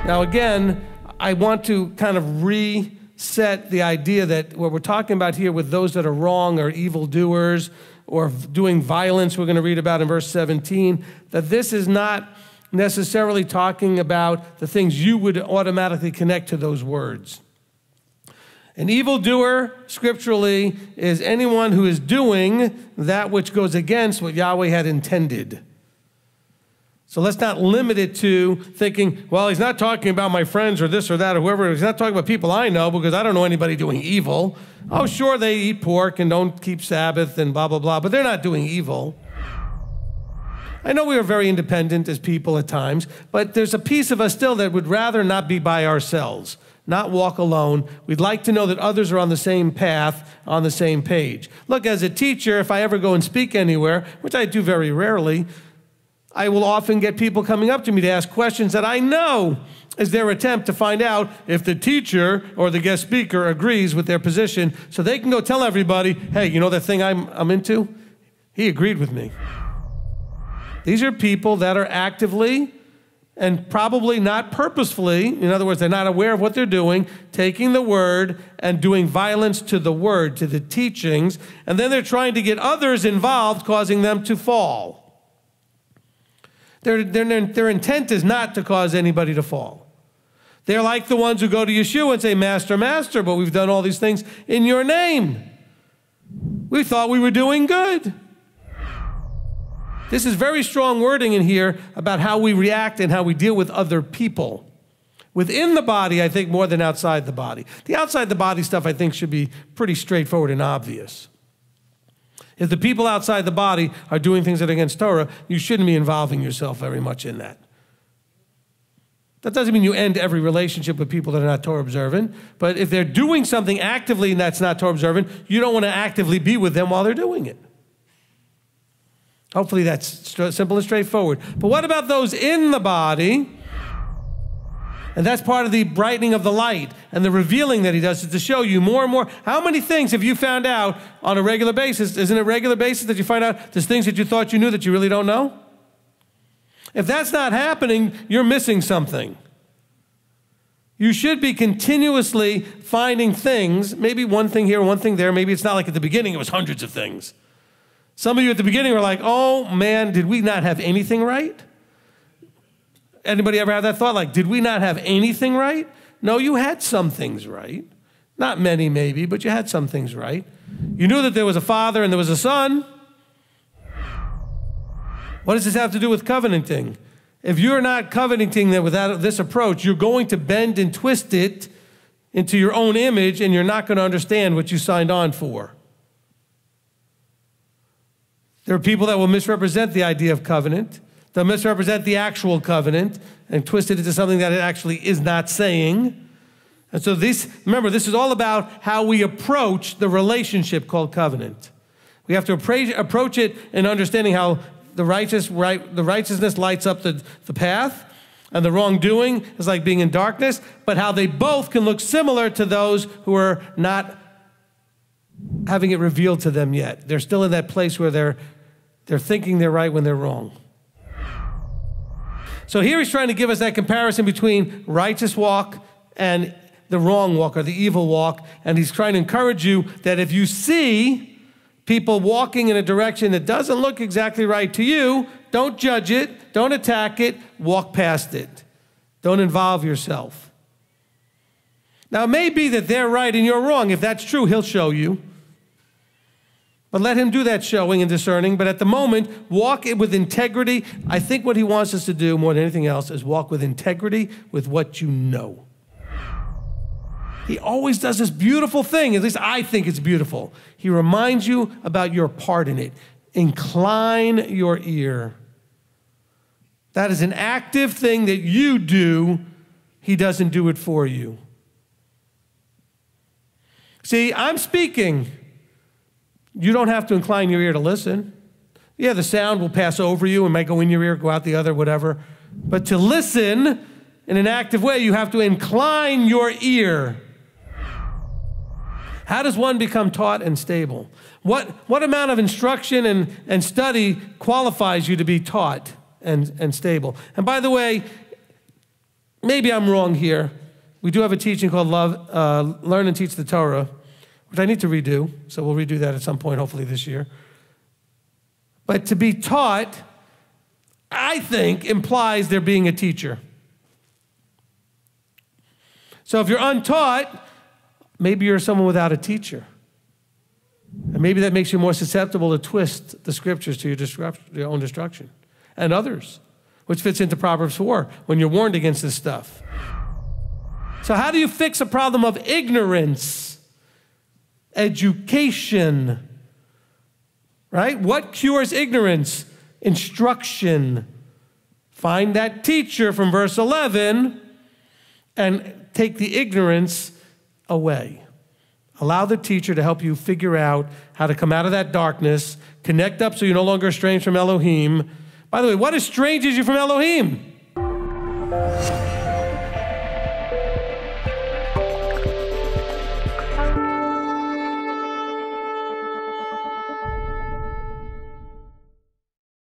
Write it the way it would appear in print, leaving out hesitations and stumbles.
Now again, I want to kind of reset the idea that what we're talking about here with those that are wrong or evildoers or doing violence, we're going to read about in verse 17, that this is not necessarily talking about the things you would automatically connect to those words. An evildoer, scripturally, is anyone who is doing that which goes against what Yahweh had intended. So let's not limit it to thinking, well, he's not talking about my friends or this or that or whoever. He's not talking about people I know because I don't know anybody doing evil. Oh, sure, they eat pork and don't keep Sabbath and blah, blah, blah, but they're not doing evil. I know we are very independent as people at times, but there's a piece of us still that would rather not be by ourselves, not walk alone. We'd like to know that others are on the same path, on the same page. Look, as a teacher, if I ever go and speak anywhere, which I do very rarely, I will often get people coming up to me to ask questions that I know is their attempt to find out if the teacher or the guest speaker agrees with their position so they can go tell everybody, hey, you know that thing I'm into? He agreed with me. These are people that are actively and probably not purposefully, in other words, they're not aware of what they're doing, taking the word and doing violence to the word, to the teachings, and then they're trying to get others involved, causing them to fall. Their intent is not to cause anybody to fall. They're like the ones who go to Yeshua and say, Master, Master, but we've done all these things in your name. We thought we were doing good. This is very strong wording in here about how we react and how we deal with other people. Within the body, I think, more than outside the body. The outside the body stuff, I think, should be pretty straightforward and obvious. If the people outside the body are doing things that are against Torah, you shouldn't be involving yourself very much in that. That doesn't mean you end every relationship with people that are not Torah observant, but if they're doing something actively and that's not Torah observant, you don't want to actively be with them while they're doing it. Hopefully that's simple and straightforward. But what about those in the body? And that's part of the brightening of the light and the revealing that he does is to show you more and more. How many things have you found out on a regular basis? Isn't it a regular basis that you find out there's things that you thought you knew that you really don't know? If that's not happening, you're missing something. You should be continuously finding things, maybe one thing here, one thing there. Maybe it's not like at the beginning, it was hundreds of things. Some of you at the beginning were like, oh man, did we not have anything right? Anybody ever have that thought? Like, did we not have anything right? No, you had some things right. Not many maybe, but you had some things right. You knew that there was a father and there was a son. What does this have to do with covenanting? If you're not covenanting that without this approach, you're going to bend and twist it into your own image and you're not going to understand what you signed on for. There are people that will misrepresent the idea of covenant. They'll misrepresent the actual covenant and twist it into something that it actually is not saying. And so remember, this is all about how we approach the relationship called covenant. We have to approach it in understanding how the righteousness lights up the path, and the wrongdoing is like being in darkness, but how they both can look similar to those who are not having it revealed to them yet. They're still in that place where they're thinking they're right when they're wrong. So here he's trying to give us that comparison between righteous walk and the wrong walk or the evil walk. And he's trying to encourage you that if you see people walking in a direction that doesn't look exactly right to you, don't judge it, don't attack it, walk past it. Don't involve yourself. Now, it may be that they're right and you're wrong. If that's true, he'll show you. But let him do that showing and discerning. But at the moment, walk it with integrity. I think what he wants us to do more than anything else is walk with integrity with what you know. He always does this beautiful thing. At least I think it's beautiful. He reminds you about your part in it. Incline your ear. That is an active thing that you do. He doesn't do it for you. See, I'm speaking. You don't have to incline your ear to listen. Yeah, the sound will pass over you and might go in your ear, go out the other, whatever. But to listen in an active way, you have to incline your ear. How does one become taught and stable? What amount of instruction and study qualifies you to be taught and stable? And by the way, maybe I'm wrong here. We do have a teaching called Learn and Teach the Torah, which I need to redo, so we'll redo that at some point, hopefully this year. But to be taught, I think, implies there being a teacher. So if you're untaught, maybe you're someone without a teacher. And maybe that makes you more susceptible to twist the scriptures to your own destruction and others, which fits into Proverbs 4 when you're warned against this stuff. So how do you fix a problem of ignorance? Education, right? What cures ignorance? Instruction. Find that teacher from verse 11 and take the ignorance away. Allow the teacher to help you figure out how to come out of that darkness, connect up so you're no longer estranged from Elohim. By the way, what estranges you from Elohim?